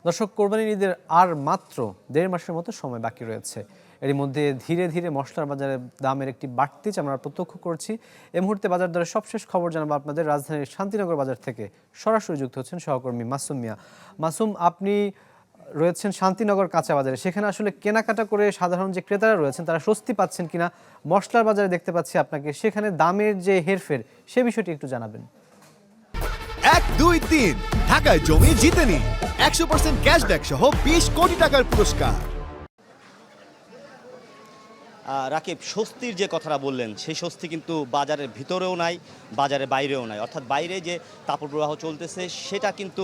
দর্শক, কোরবানির ঈদের আর মাত্র 1.5 মাসের মতো সময় বাকি রয়েছে। এর মধ্যে ধীরে ধীরে মশলার বাজারে দামের একটি বাড়তি আমরা প্রত্যক্ষ করছি। এই মুহূর্তে বাজার দরের সবশেষ খবর জানাবো আপনাদের রাজধানীর শান্তিনগর বাজার থেকে সরাসরি যুক্ত হচ্ছেন সহকর্মী মাসুম মিয়া। মাসুম, আপনি রয়েছেন শান্তিনগর কাঁচা বাজারে, সেখানে আসলে কেনাকাটা করে সাধারণ যে ক্রেতারা রয়েছেন তারা স্বস্তি পাচ্ছেন কিনা? মশলার বাজারে দেখতে পাচ্ছি আপনাকে, সেখানে দামের যে হেরফের সে বিষয়টি একটু জানাবেন। 1, 2, 3 ঢাকায় জমি জিতে নিন 100% ক্যাশব্যাক সহ 20 কোটি টাকার পুরস্কার। রাকিব, স্বস্তির যে কথাটা বললেন সেই স্বস্তি কিন্তু বাজারের ভিতরেও নাই, বাজারের বাইরেও নাই। অর্থাৎ বাইরে যে তাপপ্রবাহ চলতেছে সেটা কিন্তু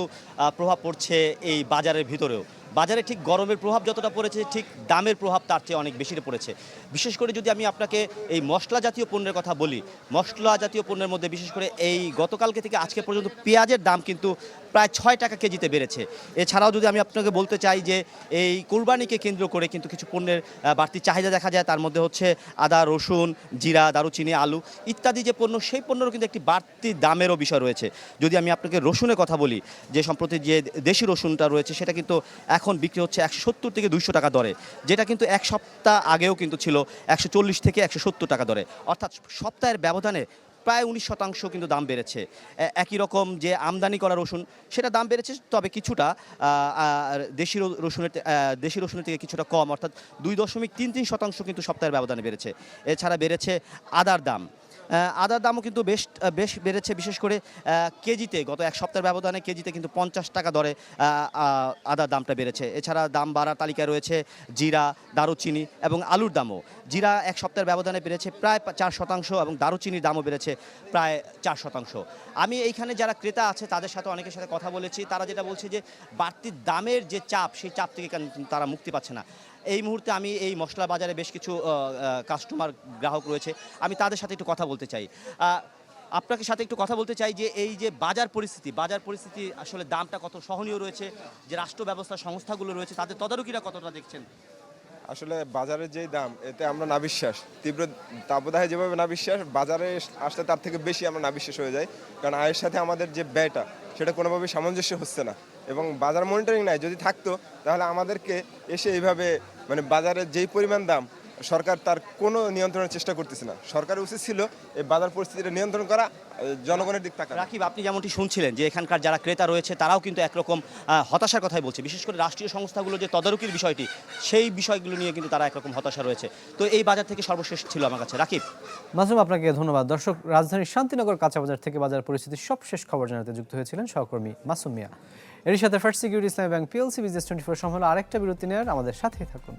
প্রভাব পড়ছে এই বাজারের ভিতরেও। বাজারে ঠিক গরমের প্রভাব যতটা পড়েছে, ঠিক দামের প্রভাব তার চেয়ে অনেক বেশি পড়েছে। বিশেষ করে যদি আমি আপনাকে এই মশলা জাতীয় পণ্যের কথা বলি, মশলা জাতীয় পণ্যের মধ্যে বিশেষ করে এই গতকালকে থেকে আজকে পর্যন্ত পেঁয়াজের দাম কিন্তু প্রায় 6 টাকা কেজিতে বেড়েছে। এছাড়াও যদি আমি আপনাকে বলতে চাই যে এই কুরবানিকে কেন্দ্র করে কিন্তু কিছু পণ্যের বাড়তি চাহিদা দেখা যায়। তার মধ্যে হচ্ছে আদা, রসুন, জিরা, দারুচিনি, আলু ইত্যাদি যে পণ্য, সেই পণ্যেরও কিন্তু একটি বাড়তি দামেরও বিষয় রয়েছে। যদি আমি আপনাকে রসুনের কথা বলি, যে সম্প্রতি যে দেশি রসুনটা রয়েছে সেটা কিন্তু এখন বিক্রি হচ্ছে 170 থেকে 200 টাকা দরে, যেটা কিন্তু এক সপ্তাহ আগেও কিন্তু ছিল 140 থেকে 170 টাকা দরে। অর্থাৎ সপ্তাহের ব্যবধানে প্রায় 19% কিন্তু দাম বেড়েছে। একই রকম যে আমদানি করা রসুন, সেটা দাম বেড়েছে, তবে কিছুটা দেশি রসুনের থেকে কিছুটা কম, অর্থাৎ 2.33% কিন্তু সপ্তাহের ব্যবধানে বেড়েছে। এছাড়া বেড়েছে আদার দাম। আদার দামও কিন্তু বেশ বেড়েছে, বিশেষ করে কেজিতে গত এক সপ্তাহের ব্যবধানে কেজিতে কিন্তু 50 টাকা দরে আদার দামটা বেড়েছে। এছাড়া দাম বাড়ার তালিকায় রয়েছে জিরা, দারুচিনি এবং আলুর দামও। জিরা এক সপ্তাহের ব্যবধানে বেড়েছে প্রায় 4% এবং দারুচিনির দামও বেড়েছে প্রায় 4%। আমি এইখানে যারা ক্রেতা আছে তাদের সাথে অনেকের সাথে কথা বলেছি, তারা যেটা বলছে যে বাড়তি দামের যে চাপ, সেই চাপ থেকে তারা মুক্তি পাচ্ছে না। এই মুহূর্তে আমি এই মশলা বাজারে বেশ কিছু কাস্টমার গ্রাহক রয়েছে, আমি তাদের সাথে একটু কথা বলতে চাই। আপনাকে সাথে একটু কথা বলতে চাই যে এই যে বাজার পরিস্থিতি আসলে দামটা কত সহনীয় রয়েছে, যে রাষ্ট্র ব্যবস্থা সংস্থাগুলো রয়েছে তাদের তদারকিরা কতটা দেখছেন? আসলে বাজারের যেই দাম, এতে আমরা না বিশ্বাস, তীব্র তাপদাহে যেভাবে না বিশ্বাস, বাজারে আসলে তার থেকে বেশি আমরা না বিশ্বাস হয়ে যাই। কারণ আয়ের সাথে আমাদের যে ব্যয়টা, সেটা কোনোভাবেই সামঞ্জস্য হচ্ছে না এবং বাজার মনিটরিং নাই। যদি থাকতো তাহলে আমাদেরকে এসে এইভাবে বাজারের যেই পরিমাণ দাম, সরকার তার কোনো নিয়ন্ত্রণের চেষ্টা করতেছে না। সরকারের উচিত ছিল এই বাজার পরিস্থিতিটা নিয়ন্ত্রণ করা, জনগণের দিক তাকানো। রাকিব, আপনি যেমনটি শুনছিলেন যে এখানকার যারা ক্রেতা রয়েছে তারাও কিন্তু একরকম হতাশার কথাই বলছে। বিশেষ করে রাষ্ট্রীয় সংস্থাগুলো যে তদারকির বিষয়টি, সেই বিষয়গুলো নিয়ে কিন্তু তারা একরকম হতাশা রয়েছে। তো এই বাজার থেকে সর্বশেষ ছিল আমার কাছে রাকিব। মাসুম, আপনাকে ধন্যবাদ। দর্শক, রাজধানীর শান্তিনগর কাঁচা বাজার থেকে বাজার পরিস্থিতির সবশেষ খবর জানাতে যুক্ত হয়েছিলেন সহকর্মী মাসুম মিয়া। এর সাথে ফার্স্ট সিকিউরিটি ইসলামী ব্যাংক PLC বিজনেস 24 সময় আরেকটা বিরতি নেওয়ার, আমাদের সাথেই থাকুন।